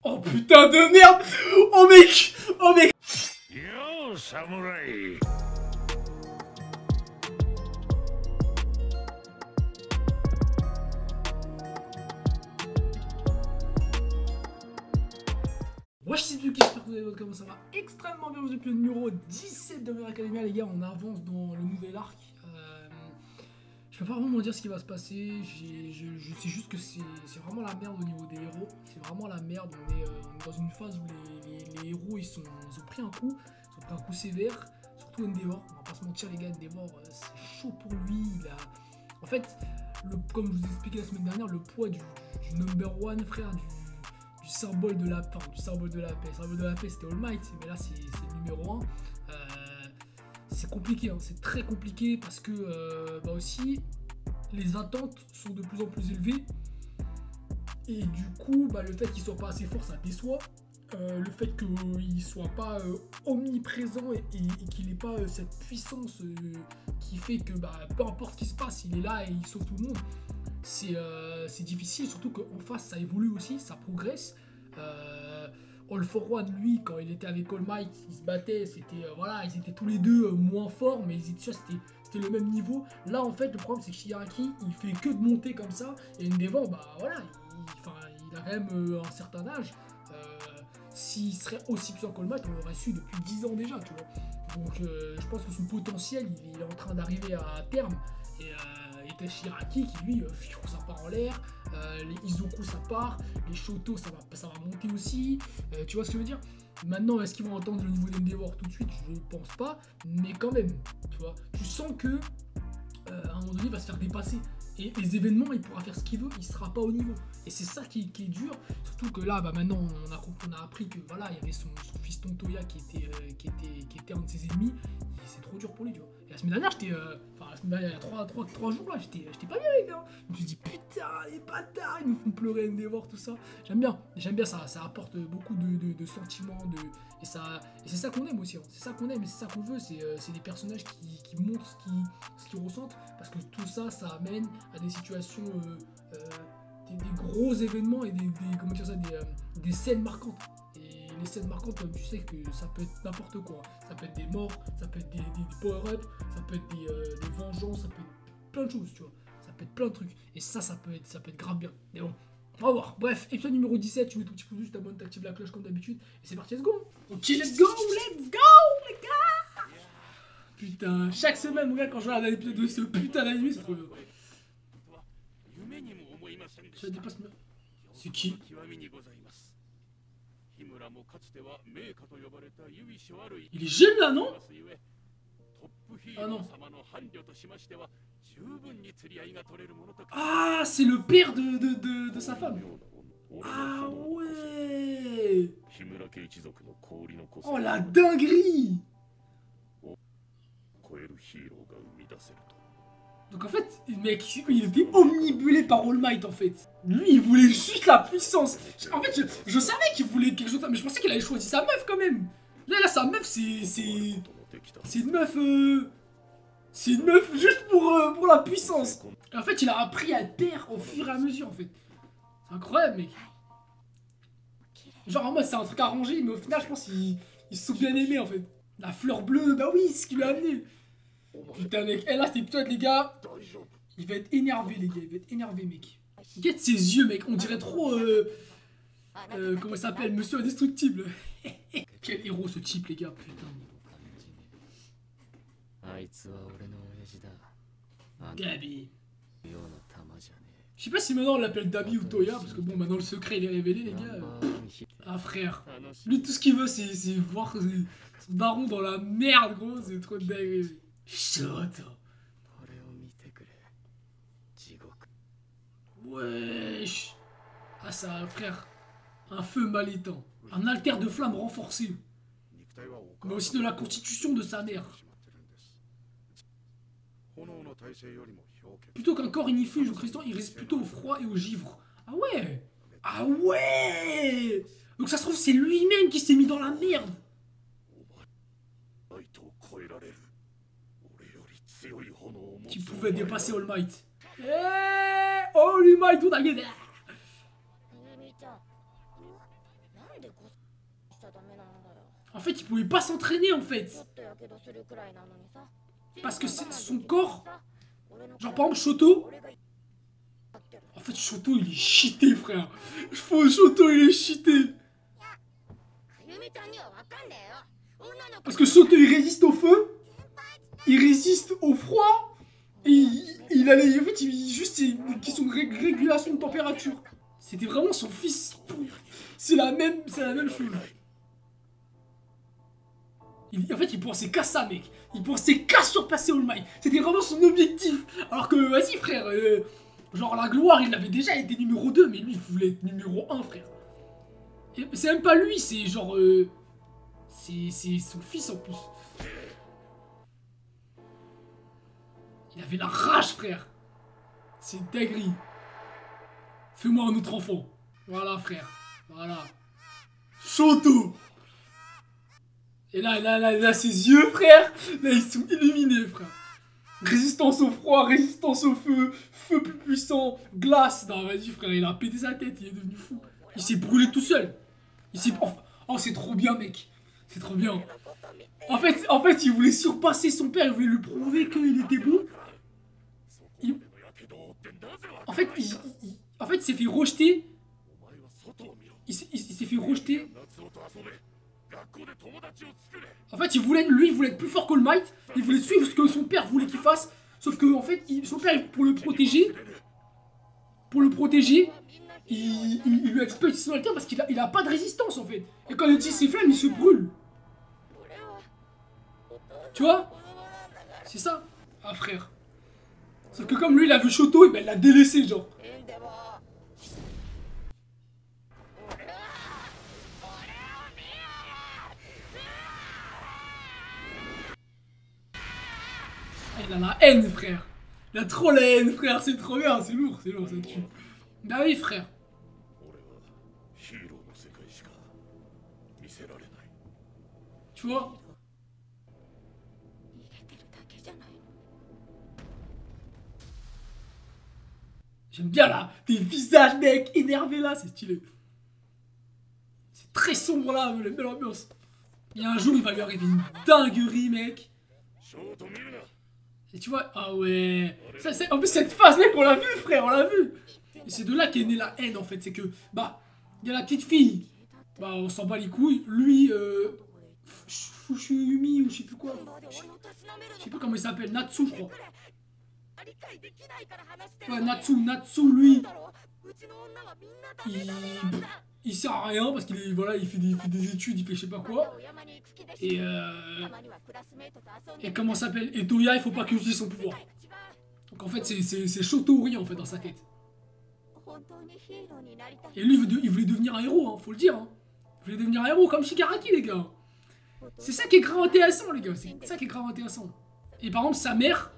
Oh putain de merde. Oh mec. Oh mec. Yo, samouraï. Wesh c'est Tuki, j'espère que vous allez bien, comment ça va extrêmement bien, vous êtes le numéro 17 de My Hero Academia les gars, on avance dans le nouvel arc. Je peux pas vraiment dire ce qui va se passer, je sais juste que c'est vraiment la merde au niveau des héros, c'est vraiment la merde, on est dans une phase où les héros ils ont pris un coup, sévère, surtout Endeavor, on va pas se mentir les gars, Endeavor c'est chaud pour lui, en fait, comme je vous ai expliqué la semaine dernière, le poids du number one frère, du symbole de la paix, Le symbole de la paix c'était All Might, mais là c'est le numéro 1. C'est compliqué, hein, c'est très compliqué parce que aussi les attentes sont de plus en plus élevées et du coup le fait qu'il soit pas assez fort ça déçoit. Le fait qu'il soit pas omniprésent et qu'il n'ait pas cette puissance qui fait que peu importe ce qui se passe, il est là et il sauve tout le monde. C'est difficile, surtout qu'en face ça évolue aussi, ça progresse. All for One, lui, quand il était avec All Might, ils se battaient, c'était ils étaient tous les deux moins forts, mais c'était le même niveau. Là, en fait, le problème c'est que Shigaraki, il fait que de monter comme ça, et Endeavor, il a quand même un certain âge. S'il serait aussi puissant qu'All Might, on l'aurait su depuis 10 ans déjà, tu vois. Donc, je pense que son potentiel, il est en train d'arriver à terme. Et t'as Shigaraki qui lui, ça part en l'air, les Izuku ça part, les Shoto ça va monter aussi, tu vois ce que je veux dire. Maintenant est-ce qu'ils vont entendre le niveau d'Endeavor tout de suite, je pense pas, mais quand même, tu vois, tu sens que à un moment donné il va se faire dépasser. Et les événements, il pourra faire ce qu'il veut, il sera pas au niveau. Et c'est ça qui est dur, surtout que là, maintenant, on a appris que il y avait son fiston Toya qui était un de ses ennemis. C'est trop dur pour lui, tu vois. Et la semaine dernière, il y a 3 jours là, j'étais pas bien les gars. Je me suis dit putain, les bâtards, ils nous font pleurer Endeavor, tout ça. J'aime bien ça, ça apporte beaucoup de sentiments, et c'est ça qu'on aime aussi, hein. C'est ça qu'on aime et c'est ça qu'on veut, c'est des personnages qui montrent ce qu'ils ressentent, parce que tout ça, ça amène à des situations, des gros événements et des scènes marquantes. Et les scènes marquantes, comme tu sais que ça peut être n'importe quoi. Ça peut être des morts, ça peut être des power-ups, ça peut être des vengeances, ça peut être plein de choses, tu vois. Ça peut être plein de trucs. Et ça peut être grave bien. Mais bon, on va voir. Bref, épisode numéro 17, tu mets ton petit pouce, tu t'abonnes, t'actives la cloche comme d'habitude. Et c'est parti, let's go. Ok, let's go les gars. Putain, chaque semaine, mon gars, quand je regarde l'épisode de ce putain d'anime, c'est trop bien. Ça dépasse bien. C'est qui? Il est jeune là, non? Ah non. Ah, c'est le père de sa femme. Ah ouais. Oh la dinguerie. Donc en fait, mec, il était omnibulé par All Might en fait. Lui, il voulait juste la puissance. En fait, je savais qu'il voulait quelque chose, mais je pensais qu'il avait choisi sa meuf quand même. Là sa meuf, c'est une meuf... c'est une meuf juste pour la puissance. Et en fait, il a appris à être père au fur et à mesure en fait. C'est incroyable, mec. Genre en mode, c'est un truc arrangé, mais au final, je pense qu'ils se sont bien aimés en fait. La fleur bleue, bah oui, c'est ce qui lui a amené. Putain mec, là c'était plutôt les gars. Il va être énervé les gars, il va être énervé mec. Regarde ses yeux mec, on dirait trop comment il s'appelle, Monsieur Indestructible. Quel héros ce type les gars, putain. Dabi. Je sais pas si maintenant on l'appelle Dabi ou Toya, parce que bon maintenant le secret il est révélé les gars. Ah frère, lui tout ce qu'il veut c'est voir son daron dans la merde gros, c'est trop dingue. Shoto. Wesh. Ah ça frère. Un feu mal éteint. Un alter de flamme renforcé. Mais aussi de la constitution de sa mère. Plutôt qu'un corps ignifuge au cristal, il reste plutôt au froid et au givre. Ah ouais. Ah ouais. Donc ça se trouve c'est lui-même qui s'est mis dans la merde. Qui pouvait dépasser All Might. All Might, tout à En fait, il pouvait pas s'entraîner en fait. Parce que son corps... Genre par exemple Shoto... En fait Shoto il est cheaté frère. Shoto il est cheaté. Parce que Shoto il résiste au feu. Il résiste au froid. Et il allait... En fait il juste une question de régulation de température. C'était vraiment son fils. C'est la même chose. En fait, il pensait qu'à ça, mec. Il pensait qu'à surpasser All Might. C'était vraiment son objectif. Alors que, vas-y, frère. Genre, la gloire, il avait déjà été numéro 2, mais lui, il voulait être numéro 1, frère. C'est même pas lui, c'est genre... c'est son fils, en plus. Il avait la rage, frère. C'est une dinguerie. Fais-moi un autre enfant. Voilà, frère. Voilà. Shoto. Et là, ses yeux, frère, là, ils sont illuminés, frère. Résistance au froid, résistance au feu, feu plus puissant, glace. Non, vas-y, frère, il a pété sa tête, il est devenu fou. Il s'est brûlé tout seul. Il s'est... Oh, c'est trop bien, mec. C'est trop bien. En fait, il voulait surpasser son père, il voulait lui prouver qu'il était bon. En fait, il s'est fait rejeter. Il s'est fait rejeter. En fait, lui, il voulait être plus fort qu'All Might. Il voulait suivre ce que son père voulait qu'il fasse. Sauf que, en fait, son père, pour le protéger, il lui a exploité son alter parce qu'il a pas de résistance, en fait. Et quand il utilise ses flammes, il se brûle. Tu vois? C'est ça. Ah, frère. Sauf que comme lui, il a vu Shoto, et ben, il l'a délaissé, genre. Il a la haine, frère. Il a trop la haine, frère. C'est trop bien. C'est lourd, ça tue. Bah oui, frère. Tu vois? J'aime bien là. Tes visages, mec, énervés là. C'est stylé. C'est très sombre là. J'aime bien l'ambiance. Il y a un jour, il va lui arriver une dinguerie, mec. Et tu vois, ah ouais. En plus, cette phase, mec, on l'a vu, frère, on l'a vu. Et c'est de là qu'est née la haine, en fait. C'est que, bah, il y a la petite fille. Bah, on s'en bat les couilles. Lui, Fushimi ou je sais plus quoi. Je sais plus comment il s'appelle. Natsu, je crois. Ouais, Natsu, lui. Il sert à rien parce qu'il voilà, il fait des études, il fait je sais pas quoi. Et comment ça s'appelle? Et Toya, il faut pas qu'il utilise son pouvoir. Donc en fait, c'est Shotori en fait dans sa quête. Et lui, il voulait devenir un héros, hein, faut le dire. Hein. Il voulait devenir un héros comme Shigaraki, les gars. C'est ça qui est grave intéressant, les gars. C'est ça qui est grave intéressant. Et par exemple, sa mère.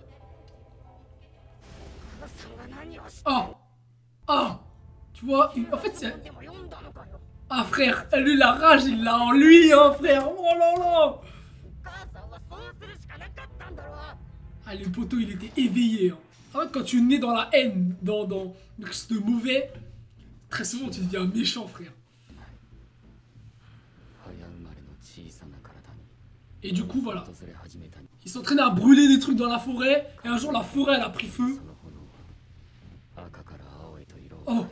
Oh, tu vois, en fait, c'est... Ah frère, lui la rage il l'a en lui hein frère. Oh là là. Ah le poteau il était éveillé hein. En fait quand tu es né dans la haine, dans ce mauvais, très souvent tu deviens méchant frère. Et du coup voilà. Il s'entraînait à brûler des trucs dans la forêt. Et un jour la forêt elle a pris feu. Oh.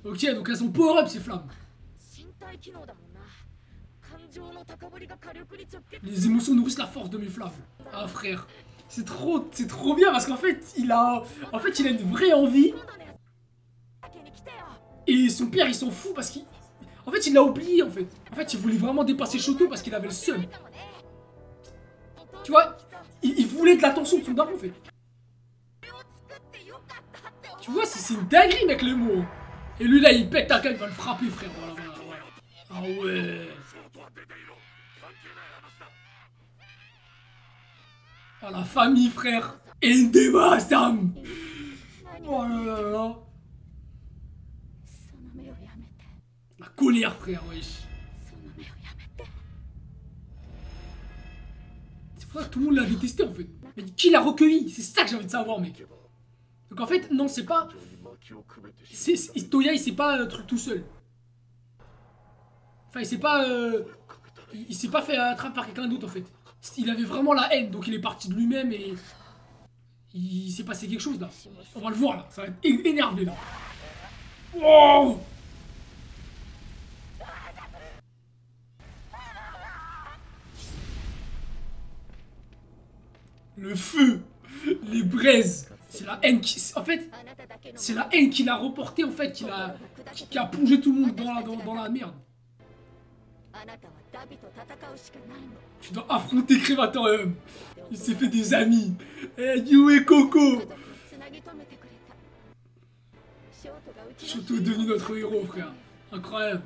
Ok donc elles ont power up ces flammes. Les émotions nourrissent la force de mes flammes. Ah frère, c'est trop bien parce qu'en fait il a une vraie envie. Et son père il s'en fout parce qu'il, en fait il l'a oublié en fait. En fait il voulait vraiment dépasser Shoto parce qu'il avait le seum. Tu vois, il voulait de l'attention de son daron en fait. Tu vois, c'est une dinguerie mec les mots. Et lui là il pète ta gueule, il va le frapper frère. Voilà. Ah ouais. Ah la famille frère. Endema Sam. Oh là là là. La colère frère wesh. C'est pour ça que tout le monde l'a détesté en fait. Mais qui l'a recueilli? C'est ça que j'ai envie de savoir mec. Donc en fait non c'est pas... Toya il sait pas un truc tout seul. Enfin, il s'est pas fait attraper par quelqu'un d'autre en fait. Il avait vraiment la haine, donc il est parti de lui-même et il s'est passé quelque chose là. On va le voir là, ça va être énervé là. Oh! Le feu, les braises, c'est la haine qui... En fait, c'est la haine qu'il a reportée en fait, qui a plongé tout le monde dans la merde. Tu dois affronter Crématorium. Il s'est fait des amis. Eh, Yu et Coco. Shoto est devenu notre héros, frère. Incroyable.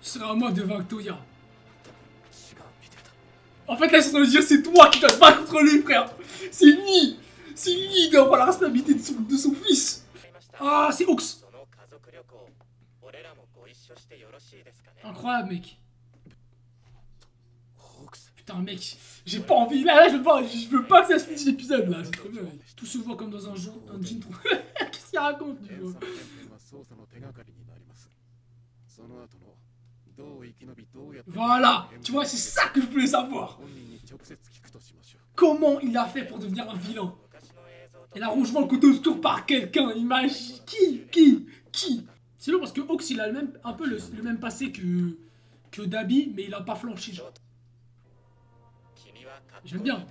Ce sera à moi de vaincre Toya. En fait, là, ils sont en train de dire c'est toi qui dois te battre contre lui, frère. C'est lui. C'est lui qui doit avoir la responsabilité de son fils. Ah, c'est Ox. Incroyable, mec. Putain, mec, j'ai pas envie. Là, je veux pas que ça se finisse l'épisode, là. C'est trop bien, mec. Tout se voit comme dans un jean trop... Qu'est-ce qu'il raconte, du coup? Voilà. Tu vois, c'est ça que je voulais savoir. Comment il a fait pour devenir un vilain? Et là, rouge le côté autour par quelqu'un. Imagine. Qui? C'est long parce que Ox, il a un peu le même passé que Dabi, mais il a pas flanché. J'aime bien.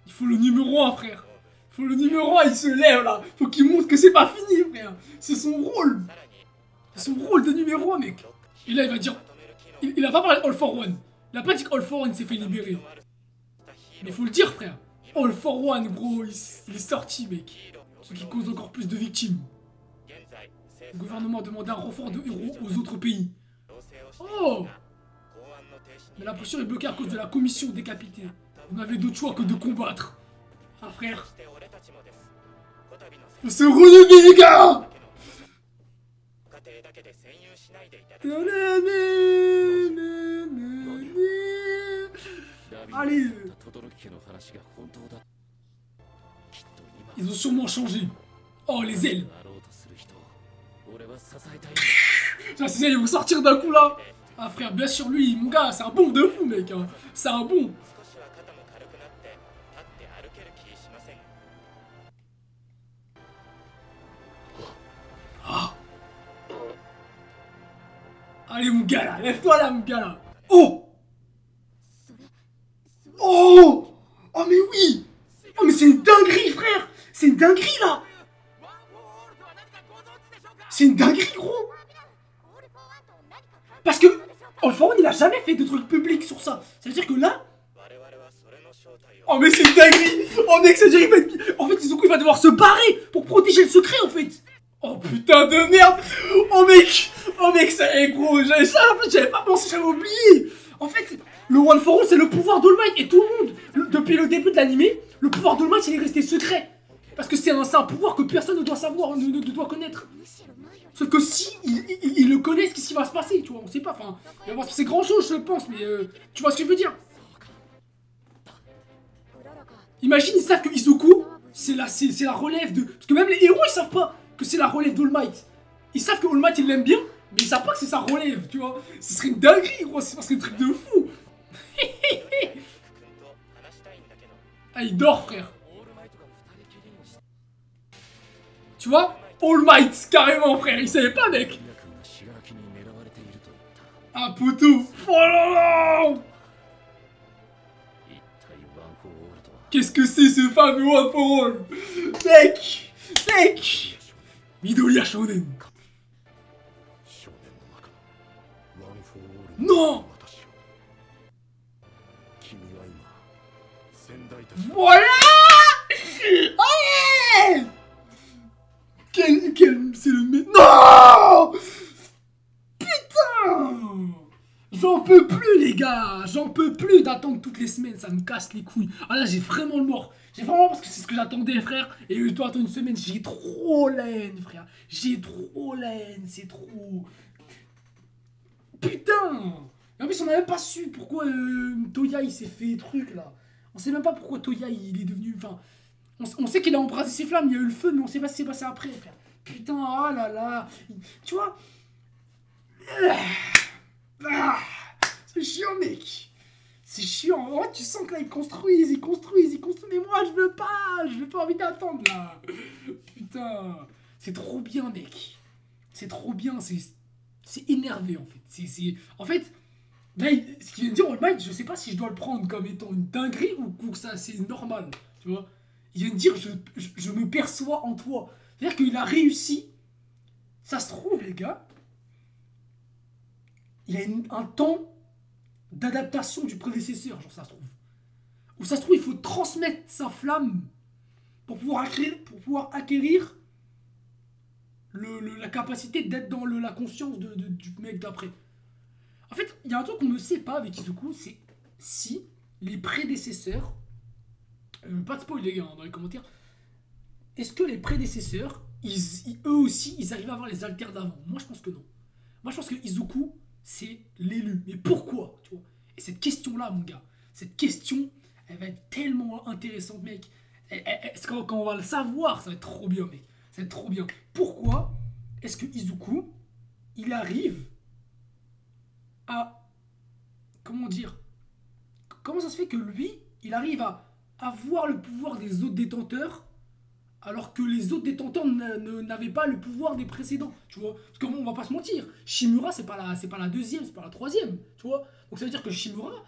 Il faut le numéro 1, frère. Il faut le numéro 1, il se lève là. Faut qu'il montre que c'est pas fini, frère. C'est son rôle. C'est son rôle de numéro 1, mec. Et là, il va dire... Il a pas parlé All for One. Il a pas dit qu'All for One s'est fait libérer. Mais faut le dire, frère. All for One, gros, il est sorti, mec. Ce qui cause encore plus de victimes. Le gouvernement demande un renfort de héros aux autres pays. Oh! Mais la pression est bloquée à cause de la commission décapitée. On avait d'autres choix que de combattre. Ah, frère. Faut se relever, les gars! Allez! Ils ont sûrement changé. Oh, les ailes! C'est ils vont sortir d'un coup là. Ah frère, bien sûr lui, mon gars, c'est un bon de fou mec. Hein. C'est un bon. Oh. Allez mon gars là, lève-toi là mon gars là. Oh. Oh. Oh mais oui. Oh mais c'est une dinguerie frère. C'est une dinguerie là. C'est une dinguerie gros. Parce que All for One il a jamais fait de trucs publics sur ça. Ça veut dire que là... Oh mais c'est une dinguerie. Oh mec, ça veut dire qu'il va être... En fait Izuku il va devoir se barrer pour protéger le secret en fait. Oh putain de merde. Oh mec, ça est gros. En fait j'avais pas pensé, j'avais oublié. En fait, le One for All c'est le pouvoir d'All Might. Et tout le monde, depuis le début de l'animé, le pouvoir d'All Might il est resté secret. Parce que c'est un pouvoir que personne ne doit savoir, ne doit connaître. Sauf que si ils le connaissent, qu'est-ce qui va se passer, tu vois, on sait pas, enfin, il va se passer grand chose je pense, mais tu vois ce que je veux dire. Imagine, ils savent que Izuku, c'est la relève de... Parce que même les héros, ils savent pas que c'est la relève d'All Might. Ils savent que All Might, il l'aime bien, mais ils savent pas que c'est sa relève, tu vois. Ce serait une dinguerie, gros, ce serait un truc de fou. Ah, il dort, frère. Tu vois, All Might, carrément, frère, il savait pas, mec. Ah, poteau. Oh là là. Qu'est-ce que c'est ce fameux One for All? Mec Midoriya Shonen. Non. Voilà. Allez. C'est le mec. Non. Putain. J'en peux plus les gars. J'en peux plus d'attendre toutes les semaines. Ça me casse les couilles. Ah là j'ai vraiment le mort. J'ai vraiment parce que c'est ce que j'attendais frère. Et toi attends une semaine. J'ai trop la haine frère. J'ai trop la haine. C'est trop... Putain. Et en plus on n'a même pas su pourquoi Toya il s'est fait truc là. On sait même pas pourquoi Toya il est devenu... Enfin... On sait qu'il a embrasé ses flammes, il y a eu le feu, mais on sait pas ce qui s'est passé après, frère. Putain, oh là là. Tu vois. C'est chiant, mec. C'est chiant. Oh, tu sens que là, ils construisent. Mais moi, je veux pas envie d'attendre, là. Putain. C'est trop bien, mec. C'est trop bien. C'est énervé, en fait. En fait, là, ce qu'il vient de dire, All Might, je sais pas si je dois le prendre comme étant une dinguerie ou que ça, c'est normal. Tu vois. Il vient de dire, je me perçois en toi. C'est-à-dire qu'il a réussi. Ça se trouve, les gars. Il y a un temps d'adaptation du prédécesseur, genre ça se trouve. Ou ça se trouve, il faut transmettre sa flamme pour pouvoir acquérir la capacité d'être dans la conscience du mec d'après. En fait, il y a un truc qu'on ne sait pas avec Izuku, c'est si les prédécesseurs, pas de spoil les gars dans les commentaires, est-ce que les prédécesseurs, eux aussi, ils arrivent à avoir les alters d'avant? Moi je pense que non. Moi je pense que Izuku, c'est l'élu. Mais pourquoi, tu vois? Et cette question-là, mon gars, cette question, elle va être tellement intéressante, mec. Quand on va le savoir, ça va être trop bien, mec. Ça va être trop bien. Pourquoi est-ce que Izuku, il arrive à... Comment dire? Comment ça se fait que lui, il arrive à avoir le pouvoir des autres détenteurs alors que les autres détenteurs n'avaient pas le pouvoir des précédents, tu vois. Parce qu'on va pas se mentir, Shimura, c'est pas la deuxième, c'est pas la troisième, tu vois. Donc ça veut dire que Shimura,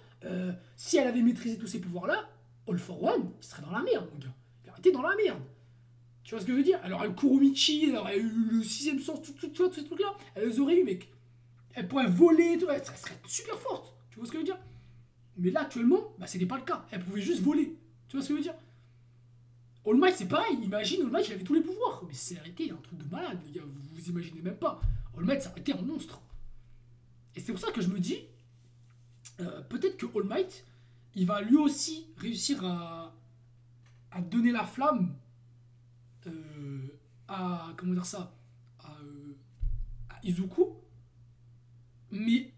si elle avait maîtrisé tous ces pouvoirs-là, All for One, il serait dans la merde, mon gars. Il aurait été dans la merde. Tu vois ce que je veux dire? Elle aurait eu Kuromichi, elle aurait eu le sixième sens, tu vois, tous ces trucs-là, elle les aurait eu, mec. Elle pourrait voler, tout, elle serait super forte, tu vois ce que je veux dire? Mais là, actuellement, bah, c'était pas le cas. Elle pouvait juste voler, tu vois ce que je veux dire? All Might, c'est pareil. Imagine, All Might, il avait tous les pouvoirs. Mais c'est arrêté, un truc de malade, les gars. Vous imaginez même pas. All Might, ça aurait été un monstre. Et c'est pour ça que je me dis, peut-être que All Might, il va lui aussi réussir à donner la flamme comment dire ça, à Izuku. Mais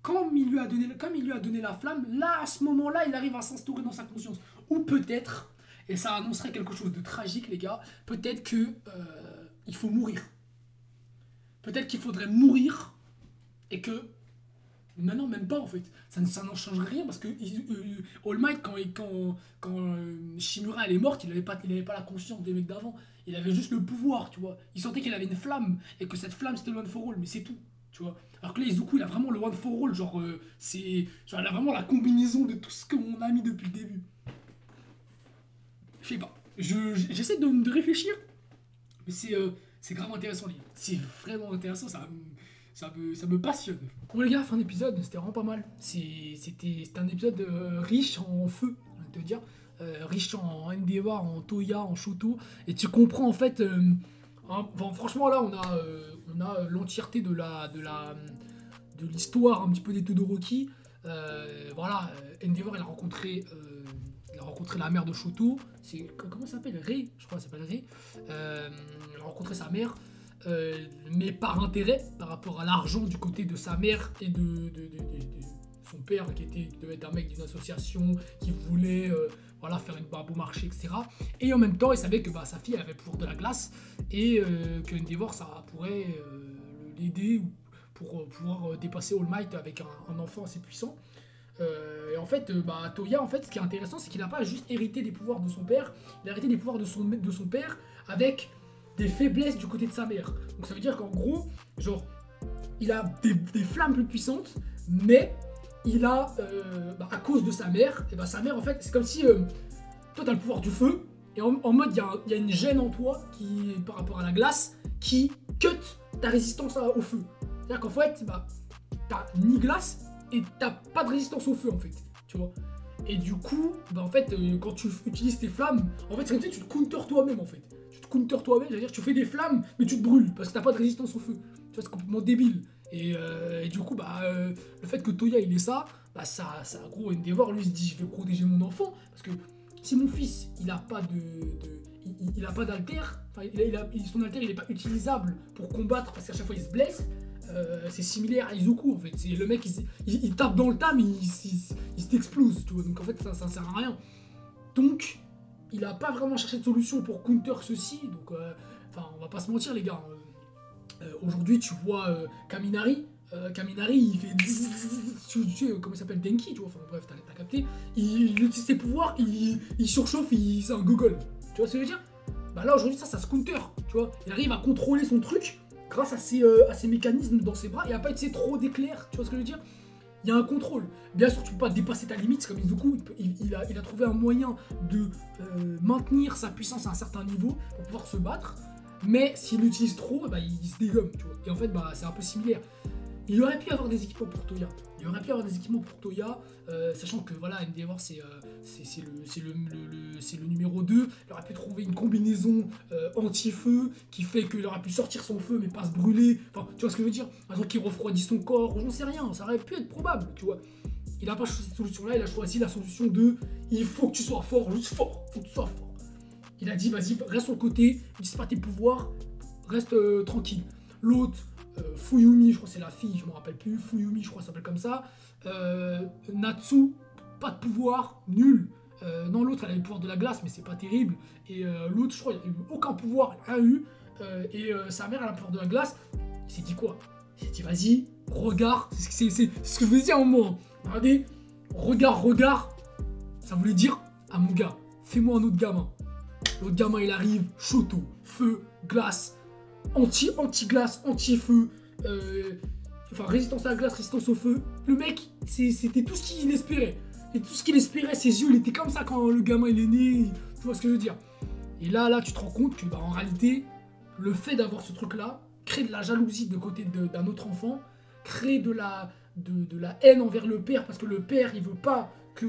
comme il lui a donné la flamme, là, à ce moment-là, il arrive à s'instaurer dans sa conscience. Ou peut-être... Et ça annoncerait quelque chose de tragique, les gars. Peut-être que il faut mourir. Peut-être qu'il faudrait mourir et que... Maintenant, même pas, en fait. Ça n'en changerait rien parce que All Might, quand Shimura elle est morte, il avait pas la conscience des mecs d'avant. Il avait juste le pouvoir, tu vois. Il sentait qu'il avait une flamme et que cette flamme, c'était le One for All, mais c'est tout, tu vois. Alors que là, Izuku, il a vraiment le One for All. Genre, il a vraiment la combinaison de tout ce qu'on a mis depuis le début. Je sais pas. J'essaie de réfléchir, mais c'est grave intéressant, les gars. C'est vraiment intéressant, ça me passionne. Bon, les gars, fin d'épisode, c'était vraiment pas mal. C'était un épisode riche en feu, je vais te dire. Riche en Endeavor, en Toya, en Shoto. Et tu comprends, en fait... franchement, là, on a l'entièreté de l'histoire un petit peu des Todoroki. Voilà, Endeavor, il a rencontré la mère de Shoto. Comment ça s'appelle? Rei, je crois que ça s'appelle Rei. Il a rencontré sa mère, mais par intérêt, par rapport à l'argent du côté de sa mère et de son père, qui devait être un mec d'une association, qui voulait faire un beau marché, etc. Et en même temps, il savait que sa fille elle avait le pouvoir de la glace et que Endeavor, ça pourrait l'aider pour pouvoir dépasser All Might avec un enfant assez puissant. Et en fait, Toya, en fait, ce qui est intéressant, c'est qu'il n'a pas juste hérité des pouvoirs de son père, il a hérité des pouvoirs de son père avec des faiblesses du côté de sa mère. Donc ça veut dire qu'en gros, genre, il a des flammes plus puissantes, mais il a, à cause de sa mère, et sa mère, en fait, c'est comme si toi, tu as le pouvoir du feu, et en mode, il y a une gêne en toi, par rapport à la glace, qui cut ta résistance au feu. C'est-à-dire qu'en fait, t'as ni glace, et t'as pas de résistance au feu en fait, tu vois. Et du coup, en fait, quand tu utilises tes flammes, en fait c'est comme si tu te counter toi-même en fait. Tu te counter toi-même, c'est-à-dire que tu fais des flammes, mais tu te brûles, parce que t'as pas de résistance au feu. Tu vois, c'est complètement débile. Et du coup, le fait que Toya il ait ça, ça gros, Endeavor lui se dit, je vais protéger mon enfant, parce que si mon fils, il a pas il a pas d'alter, enfin son alter il est pas utilisable pour combattre, parce qu'à chaque fois il se blesse. C'est similaire à Izuku en fait, c'est le mec il tape dans le tas mais il s'explose, tu vois, donc en fait ça sert à rien. Donc il a pas vraiment cherché de solution pour counter ceci. Donc, enfin, on va pas se mentir, les gars. Aujourd'hui, tu vois Kaminari. Kaminari, il fait. Tu sais, comment il s'appelle, Denki, tu vois. Enfin, bref, t'as capté. Il utilise ses pouvoirs, il surchauffe, c'est un gogol. Tu vois ce que je veux dire? Bah là, aujourd'hui, ça se counter. Tu vois, il arrive à contrôler son truc grâce à ses mécanismes dans ses bras et à pas utiliser trop d'éclairs. Tu vois ce que je veux dire? Il y a un contrôle. Bien sûr, tu peux pas dépasser ta limite. C'est comme Izuku, il a trouvé un moyen de maintenir sa puissance à un certain niveau pour pouvoir se battre. Mais s'il l'utilise trop, bah, il se dégomme, tu vois. Et en fait, bah, c'est un peu similaire. Il aurait pu avoir des équipements pour Toya. Sachant que voilà, Endeavor c'est le numéro 2. Il aurait pu trouver une combinaison anti-feu qui fait qu'il aurait pu sortir son feu mais pas se brûler. Enfin, tu vois ce que je veux dire? Un truc qui refroidit son corps, j'en sais rien, ça aurait pu être probable, tu vois. Il n'a pas choisi cette solution-là, il a choisi la solution de il faut que tu sois fort, juste fort, faut que tu sois fort. Il a dit, vas-y, reste sur le côté, n'utilise pas tes pouvoirs, reste tranquille. L'autre, Fuyumi, je crois que c'est la fille, je me rappelle plus. Fuyumi, je crois que ça s'appelle comme ça. Natsu, pas de pouvoir, nul. Non, l'autre, elle a le pouvoir de la glace, mais c'est pas terrible. Et l'autre, je crois, il n'a eu aucun pouvoir, il a eu. Sa mère, elle a le pouvoir de la glace. Il s'est dit quoi? Il s'est dit, vas-y, regarde. C'est ce que je veux dire à un moment. Regardez, regarde. Ça voulait dire, à mon gars, fais-moi un autre gamin. L'autre gamin, il arrive, Shoto, feu, glace, anti-glace, anti-feu, résistance à la glace, résistance au feu. Le mec, c'était tout ce qu'il espérait. Et tout ce qu'il espérait, ses yeux, il était comme ça quand le gamin il est né. Tu vois ce que je veux dire? Et là, tu te rends compte que, bah, en réalité, le fait d'avoir ce truc-là crée de la jalousie de côté d'un autre enfant, crée de la haine envers le père, parce que le père, il veut pas que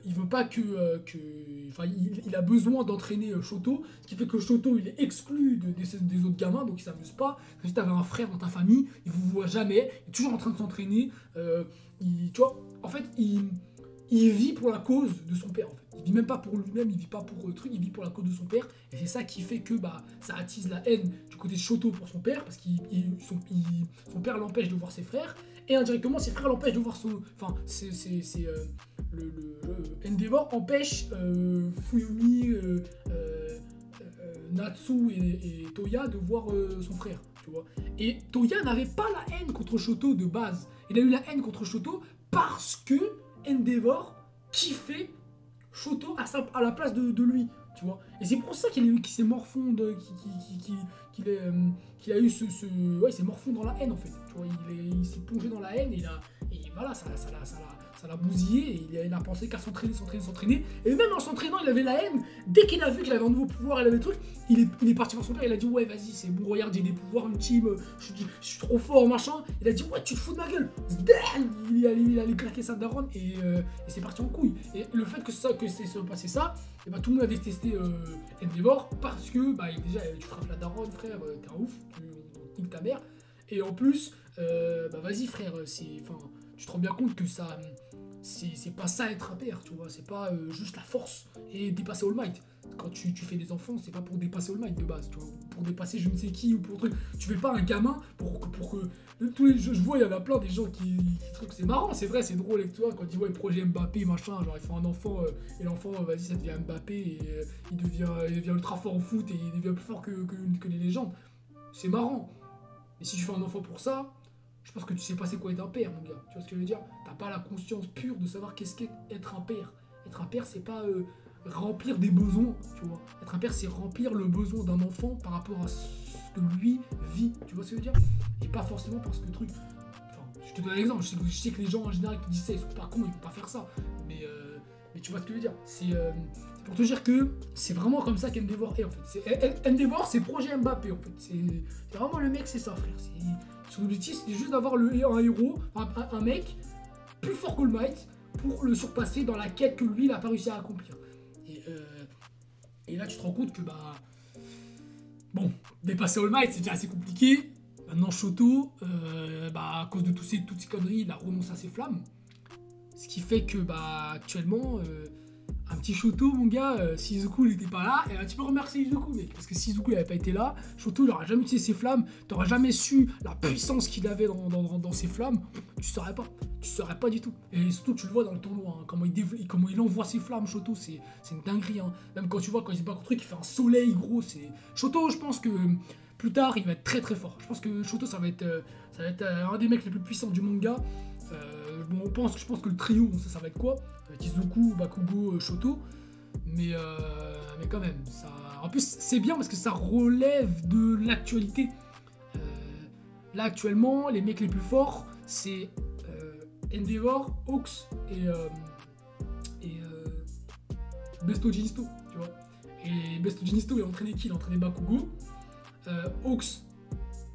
il a besoin d'entraîner Shoto, ce qui fait que Shoto il est exclu des autres gamins, donc il s'amuse pas. Si t'avais un frère dans ta famille, il vous voit jamais, il est toujours en train de s'entraîner. Tu vois, en fait, il vit pour la cause de son père. En fait. Il vit même pas pour lui-même, il vit pas pour le truc, il vit pour la cause de son père. Et c'est ça qui fait que bah, ça attise la haine du côté de Shoto pour son père, parce que son père l'empêche de voir ses frères. Et indirectement, ses frères l'empêchent de voir son... Enfin, le Endeavor empêche Fuyumi, Natsu et Toya de voir son frère, tu vois. Et Toya n'avait pas la haine contre Shoto de base. Il a eu la haine contre Shoto parce que Endeavor kiffait Shoto à la place de lui, tu vois. Et c'est pour ça qu'il s'est morfondre, qu'il a eu ouais, il s'est morfondre dans la haine en fait. Tu vois, il s'est plongé dans la haine et voilà, ça l'a bousillé et il a pensé qu'à s'entraîner. Et même en s'entraînant, il avait la haine. Dès qu'il a vu qu'il avait un nouveau pouvoir, il avait des trucs, il est parti voir son père, il a dit ouais, vas-y, c'est bon, regarde, j'ai des pouvoirs ultimes, je suis trop fort, machin. Il a dit ouais, tu te fous de ma gueule. Il allait claquer sa daronne et c'est parti en couille. Et le fait que c'est passé ça, et bah, tout le monde a détesté Endeavor parce que bah, déjà, tu frappes la daronne, frère, t'es un ouf, tu niques ta mère. Et en plus, bah vas-y frère, tu te rends bien compte que ça, c'est pas ça être un père, tu vois, c'est pas juste la force et dépasser All Might. Quand tu fais des enfants, c'est pas pour dépasser All Might de base, tu vois, pour dépasser je ne sais qui ou pour truc. Tu fais pas un gamin pour que tous les je vois, il y en a plein des gens qui truc, c'est marrant, c'est vrai, c'est drôle avec toi quand tu vois le projet Mbappé machin, genre ils font un enfant et l'enfant vas-y ça devient Mbappé et il devient ultra fort au foot et il devient plus fort que les légendes. C'est marrant. Et si tu fais un enfant pour ça, je pense que tu sais pas c'est quoi être un père, mon gars. Tu vois ce que je veux dire? T'as pas la conscience pure de savoir qu'est-ce qu'est être un père. Être un père, c'est pas remplir des besoins, tu vois. Être un père, c'est remplir le besoin d'un enfant par rapport à ce que lui vit. Tu vois ce que je veux dire? Et pas forcément parce que le truc... Enfin, je te donne un exemple. Je sais que les gens en général qui disent ça, ils sont pas cons, ils vont pas faire ça. Mais tu vois ce que je veux dire? C'est pour te dire que c'est vraiment comme ça qu'Endeavor est en fait. Endeavor, c'est projet Mbappé en fait. C'est vraiment le mec, c'est ça, frère. Son objectif, c'est juste d'avoir un héros, un mec plus fort qu'All Might pour le surpasser dans la quête que lui, il a pas réussi à accomplir. Et là, tu te rends compte que, bah... Bon, dépasser All Might, c'est déjà assez compliqué. Maintenant, Shoto, à cause de toutes ces conneries, il a renoncé à ses flammes. Ce qui fait que, bah, actuellement, un petit Shoto, mon gars, si Izuku il était pas là, et tu peux remercier Izuku, mec. Parce que si Izuku il avait pas été là, Shoto il aurait jamais utilisé ses flammes, t'aurais jamais su la puissance qu'il avait dans ses flammes, tu saurais pas. Tu saurais pas du tout. Et surtout, tu le vois dans le tournoi, hein, comment il envoie ses flammes, Shoto, c'est une dinguerie. Hein. Même quand tu vois, quand il se bat contre lui, il fait un soleil, gros, c'est. Shoto, je pense que plus tard, il va être très très fort. Je pense que Shoto, ça va être un des mecs les plus puissants du manga. Bon, je pense que le trio, ça va être quoi? Izuku, Bakugo, Shoto. Mais quand même, ça. En plus, c'est bien parce que ça relève de l'actualité. Là, actuellement, les mecs les plus forts, c'est Endeavor, Hawks et Besto Jinisto, tu vois. Et Besto Jinisto, il a entraîné qui? Il a entraîné Bakugo. Hawks,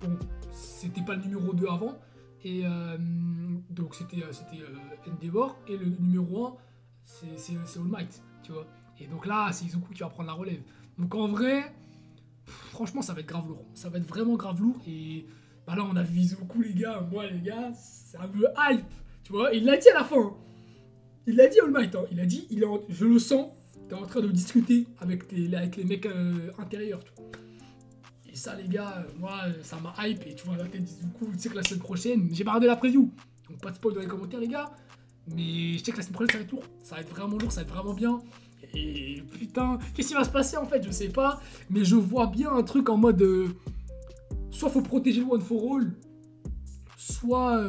bon, c'était pas le numéro 2 avant. Et donc c'était Endeavor. Et le numéro 1, c'est All Might, tu vois. Et donc là, c'est Izuku qui va prendre la relève. Donc en vrai, franchement, ça va être grave lourd. Ça va être vraiment grave lourd. Et bah là, on a vu Izuku, les gars. Moi, les gars, c'est un peu hype. Tu vois, il l'a dit à la fin. Il l'a dit All Might. Hein. Il a dit, je le sens, t'es en train de discuter avec les mecs intérieurs. Tu vois. Et ça, les gars, moi, ça m'a hype. Et tu vois, la tête d'Izuku, tu sais que la semaine prochaine, j'ai pas regardé la preview. Donc pas de spoil dans les commentaires, les gars. Mais je sais que la semaine prochaine, ça va être lourd. Ça va être vraiment lourd, ça va être vraiment bien. Et putain, qu'est-ce qui va se passer en fait? Je sais pas. Mais je vois bien un truc en mode. Soit faut protéger le One for All, soit.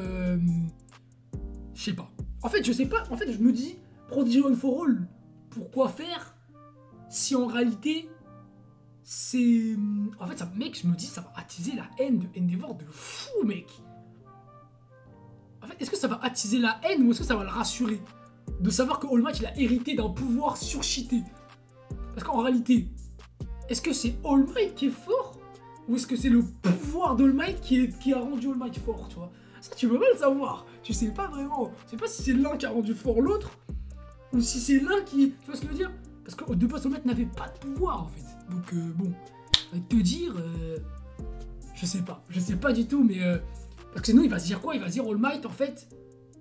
Je sais pas. En fait, je sais pas. En fait, je me dis, protéger One for All, pourquoi faire si en réalité, c'est. En fait, ça, mec, je me dis, ça va attiser la haine de Endeavor de fou, mec. En fait, est-ce que ça va attiser la haine ou est-ce que ça va le rassurer de savoir que All Might, il a hérité d'un pouvoir surcheaté? Parce qu'en réalité, est-ce que c'est All Might qui est fort ou est-ce que c'est le pouvoir d'All Might qui a rendu All Might fort, tu vois? Ça, tu peux pas le savoir. Tu sais pas vraiment. Tu sais pas si c'est l'un qui a rendu fort l'autre ou si c'est l'un qui... Tu vois ce que je veux dire? Parce que de base, All Might n'avait pas de pouvoir, en fait. Donc, bon, te dire... je sais pas. Je sais pas du tout, mais... parce que sinon, il va se dire quoi? Il va se dire All Might, en fait...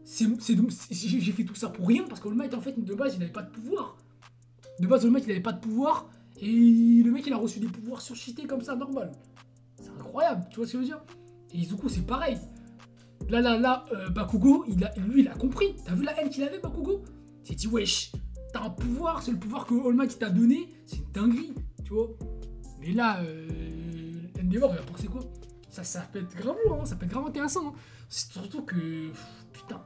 j'ai fait tout ça pour rien, parce qu'All Might, en fait, de base, il n'avait pas de pouvoir. De base, All Might, il n'avait pas de pouvoir, et le mec, il a reçu des pouvoirs surcheatés comme ça, normal. C'est incroyable, tu vois ce que je veux dire? Et Izuku, c'est pareil. Là, Bakugo, lui, il a compris. T'as vu la haine qu'il avait, Bakugo? Il s'est dit, wesh, t'as un pouvoir, c'est le pouvoir que All Might t'a donné, c'est une dinguerie, tu vois. Mais là, Endeavor, il va penser quoi? Ça peut être grave lourd, hein, ça peut être grave intéressant. Hein. C'est surtout que, putain,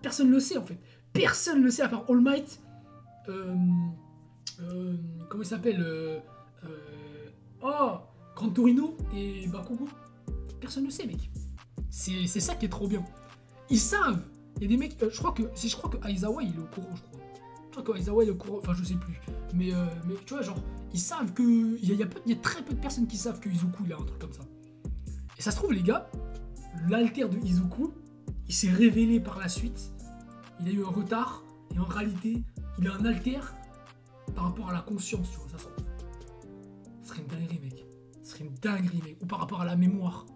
personne ne le sait en fait. Personne ne le sait à part All Might. Comment il s'appelle Gran Torino et Bakugo. Personne ne le sait, mec. C'est ça qui est trop bien. Ils savent. Il y a des mecs. Je crois que Aizawa il est au courant, je crois. Je crois que Aizawa il est au courant. Enfin, je sais plus. Mais tu vois, genre, ils savent que. Il y a très peu de personnes qui savent que Izuku il a un truc comme ça. Et ça se trouve, les gars, l'alter de Izuku, il s'est révélé par la suite. Il a eu un retard. Et en réalité, il a un alter par rapport à la conscience, tu vois. Ça serait une dinguerie, mec. Ça serait une dinguerie, mec. Ou par rapport à la mémoire.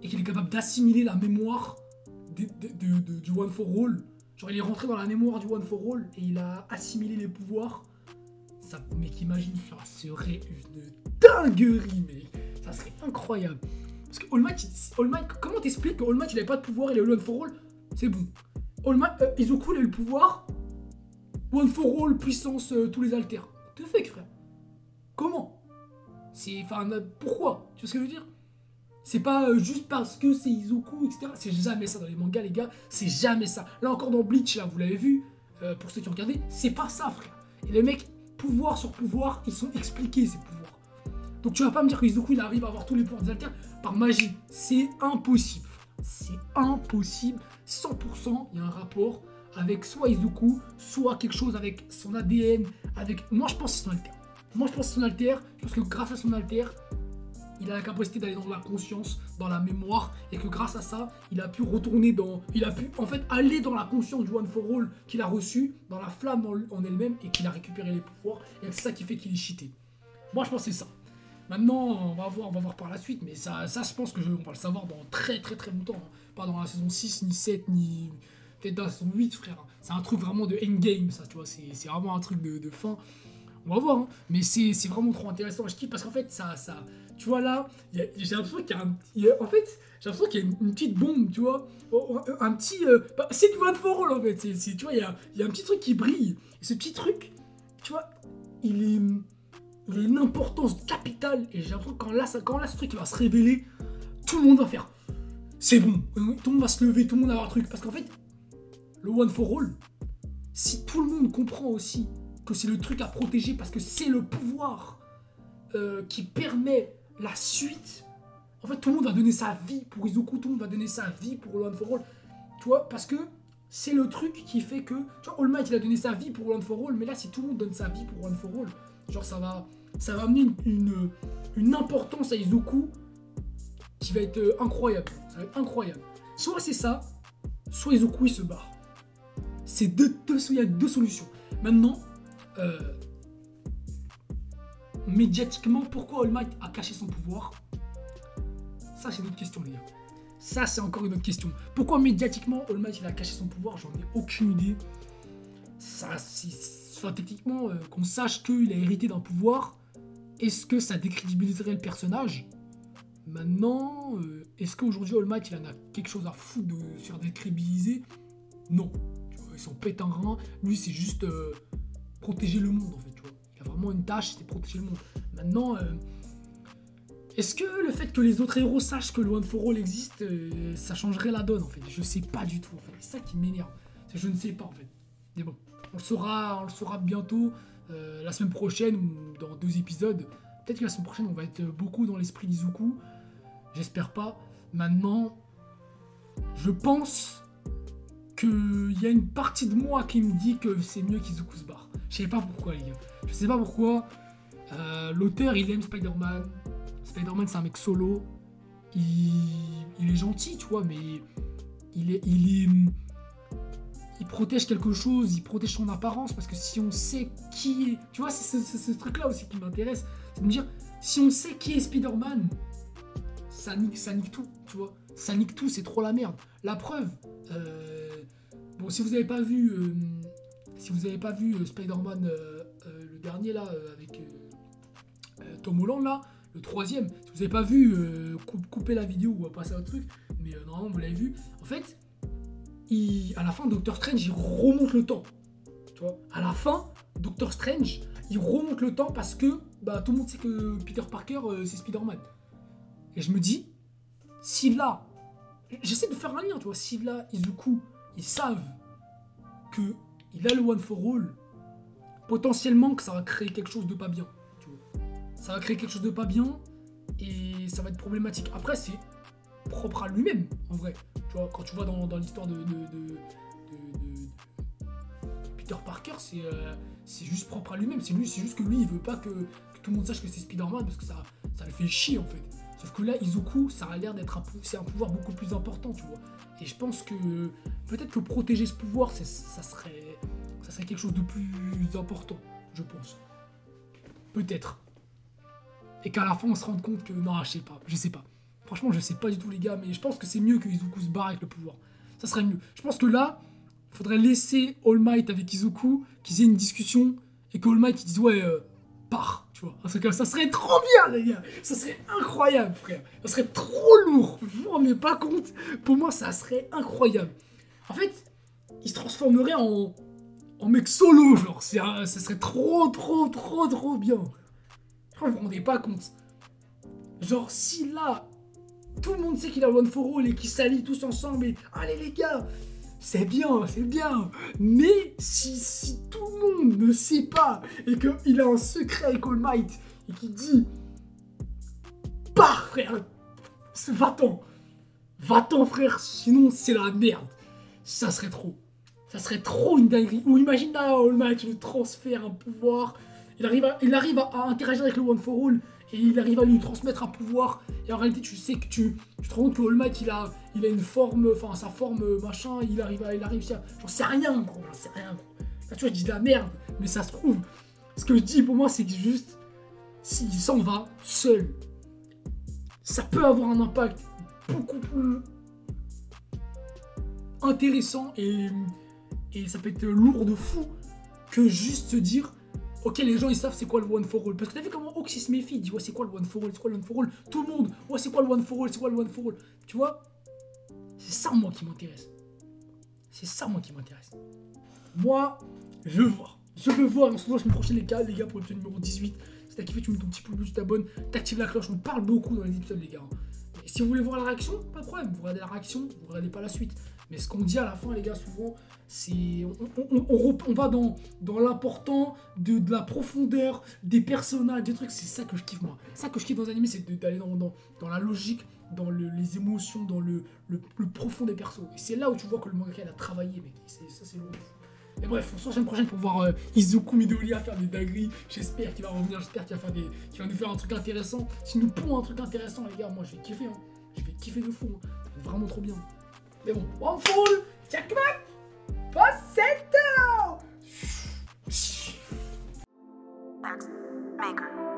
Et qu'il est capable d'assimiler la mémoire du One for All. Genre, il est rentré dans la mémoire du One for All et il a assimilé les pouvoirs. Ça, mec, imagine, ça serait une dinguerie, mec. Ça serait incroyable. Parce que All Might, comment t'expliques que All Might il avait pas de pouvoir, il a eu le One for All? C'est bon. Izuku il a eu le pouvoir. One for All, puissance, tous les alters. Te fake, frère. Comment? Pourquoi? Tu vois ce que je veux dire? C'est pas juste parce que c'est Izuku, etc. C'est jamais ça dans les mangas, les gars. C'est jamais ça. Là encore dans Bleach, là, vous l'avez vu, pour ceux qui ont regardé, c'est pas ça, frère. Et les mecs, pouvoir sur pouvoir, ils sont expliqués, ces pouvoirs. Donc tu vas pas me dire que Izuku il arrive à avoir tous les pouvoirs des alters par magie. C'est impossible. C'est impossible. 100%, il y a un rapport avec soit Izuku, soit quelque chose avec son ADN, avec... Moi je pense que c'est son alter. Je pense que grâce à son alter, il a la capacité d'aller dans la conscience, dans la mémoire, et que grâce à ça, il a pu retourner dans... Il a pu en fait aller dans la conscience du One for All qu'il a reçu, dans la flamme en elle-même, et qu'il a récupéré les pouvoirs, et c'est ça qui fait qu'il est cheaté. Moi je pense que c'est ça. Maintenant, on va voir par la suite, mais ça je pense que on va le savoir dans très longtemps. Hein. Pas dans la saison 6, ni 7, ni... Peut-être dans la saison 8, frère. c'est un truc vraiment de endgame, ça, tu vois, c'est vraiment un truc de fin. On va voir, hein. Mais c'est vraiment trop intéressant. Je kiffe parce qu'en fait, tu vois là, j'ai l'impression qu'il y a en fait, j'ai l'impression qu'il y a une petite bombe, tu vois, un petit, c'est du one for all en fait. Tu vois, il y a un petit truc qui brille. Et ce petit truc, tu vois, il a une importance capitale. Et j'ai l'impression que quand là, ce truc il va se révéler, tout le monde va faire. C'est bon, tout le monde va se lever, tout le monde va avoir un truc. Parce qu'en fait, le one for all, si tout le monde comprend aussi que c'est le truc à protéger parce que c'est le pouvoir qui permet la suite. En fait, tout le monde va donner sa vie pour Izuku, tout le monde va donner sa vie pour le One for All. Tu vois, parce que c'est le truc qui fait que... Tu vois, All Might, il a donné sa vie pour One for All, mais là, si tout le monde donne sa vie pour One for All, genre, ça va amener une importance à Izuku qui va être incroyable. Ça va être incroyable. Soit c'est ça, soit Izuku, il se barre. Il y a deux solutions. Maintenant... médiatiquement, pourquoi All Might a caché son pouvoir? Ça, c'est une autre question, les gars. Ça, c'est encore une autre question. Pourquoi médiatiquement, All Might il a caché son pouvoir? J'en ai aucune idée. Techniquement, qu'on sache qu'il a hérité d'un pouvoir, est-ce que ça décrédibiliserait le personnage? Maintenant, est-ce qu'aujourd'hui, All Might il en a quelque chose à foutre de se faire décrédibiliser? Non. Ils s'en pètent un rein. Lui, c'est juste... protéger le monde en fait, tu vois. Il a vraiment une tâche, c'est protéger le monde. Maintenant, est-ce que le fait que les autres héros sachent que le One for All existe, ça changerait la donne en fait? Je sais pas du tout en fait. C'est ça qui m'énerve. Je ne sais pas en fait. Mais bon, on le saura bientôt, la semaine prochaine ou dans 2 épisodes. Peut-être que la semaine prochaine on va être beaucoup dans l'esprit d'Izuku. J'espère pas. Maintenant, je pense qu'il y a une partie de moi qui me dit que c'est mieux qu'Izuku se barre. Je sais pas pourquoi, les gars. Je sais pas pourquoi. L'auteur, il aime Spider-Man. Spider-Man, c'est un mec solo. Il est gentil, tu vois, mais il protège quelque chose, il protège son apparence, parce que si on sait qui est... Tu vois, c'est ce truc-là aussi qui m'intéresse. C'est de me dire, si on sait qui est Spider-Man, ça nique tout, tu vois. Ça nique tout, c'est trop la merde. La preuve... Bon, si vous n'avez pas vu, Spider-Man, le dernier là, avec Tom Holland là, le 3e, si vous n'avez pas vu, coupez la vidéo ou passer à autre truc, mais normalement vous l'avez vu. En fait, à la fin, Doctor Strange, il remonte le temps. Tu vois, à la fin, Doctor Strange, il remonte le temps parce que tout le monde sait que Peter Parker, c'est Spider-Man. Et je me dis, si là, j'essaie de faire un lien, tu vois, si là, Izuku, ils savent qu'il a le One for All, potentiellement que ça va créer quelque chose de pas bien. Tu vois. Ça va créer quelque chose de pas bien et ça va être problématique. Après, c'est propre à lui-même, en vrai. Tu vois, quand tu vois dans l'histoire de Peter Parker, c'est juste propre à lui-même. C'est juste que lui, il veut pas que tout le monde sache que c'est Spider-Man parce que ça le fait chier, en fait. Sauf que là, Izuku, ça a l'air d'être c'est un pouvoir beaucoup plus important, tu vois. Et je pense que peut-être que protéger ce pouvoir, ça serait quelque chose de plus important, je pense. Peut-être. Et qu'à la fin, on se rende compte que... Non, je sais pas. Franchement, je sais pas du tout, les gars, mais je pense que c'est mieux que Izuku se barre avec le pouvoir. Ça serait mieux. Je pense que là, il faudrait laisser All Might avec Izuku, qu'ils aient une discussion, et que All Might, il dise, ouais, pars. Tu vois, ça serait trop bien, les gars. Ça serait incroyable, frère. Ça serait trop lourd. Vous vous rendez pas compte? Pour moi, ça serait incroyable. En fait, il se transformerait en mec solo, genre. Ça serait trop bien. Vous vous rendez pas compte? Genre, si là, tout le monde sait qu'il a One for All et qu'ils s'allient tous ensemble et allez, les gars, c'est bien. Mais si tout le monde ne sait pas et qu'il a un secret avec All Might et qu'il dit pars, frère, va-t'en, frère, sinon c'est la merde. Ça serait trop une dinguerie. Ou imagine là, All Might, il transfère un pouvoir, il arrive à interagir avec le One for All et il arrive à lui transmettre un pouvoir. Et en réalité, tu sais que tu te rends compte que All Might, il a une forme, enfin sa forme machin, il a réussi à... J'en sais rien, gros. Là, tu vois, je dis de la merde, mais ça se trouve. Ce que je dis pour moi, c'est que juste, s'il s'en va seul, ça peut avoir un impact beaucoup plus intéressant et Et ça peut être lourd de fou que juste se dire, ok, les gens ils savent c'est quoi le one for all. Parce que t'as vu comment Oxy se méfie, il dit ouais, c'est quoi le one for all, c'est quoi le one for all. Tout le monde, ouais, c'est quoi le one for all, c'est quoi le one for all. Tu vois, c'est ça moi qui m'intéresse. C'est ça moi qui m'intéresse. Moi, je veux voir. Je veux voir. On se retrouve la semaine prochaine, les gars, pour l'épisode numéro 18. Si t'as kiffé, tu mets ton petit pouce bleu, tu t'abonnes, t'actives la cloche. On parle beaucoup dans les épisodes, les gars. Et si vous voulez voir la réaction, pas de problème. Vous regardez la réaction, vous regardez pas la suite. Mais ce qu'on dit à la fin, les gars, souvent, c'est. On va dans l'important de la profondeur des personnages, des trucs. C'est ça que je kiffe, moi. Ça que je kiffe dans les animés, c'est d'aller dans la logique, dans les émotions, dans le profond des persos. Et c'est là où tu vois que le mangaka il a travaillé, mec. Ça, c'est lourd. Mais bref, on se retrouve la semaine prochaine pour voir Izuku Midoriya faire des dingueries. J'espère qu'il va revenir, j'espère qu'il va nous faire un truc intéressant. S'il nous pond un truc intéressant, les gars, moi je vais kiffer. Hein. Je vais kiffer de fou. Hein. C'est vraiment trop bien. Mais bon, one full, check back, Maker.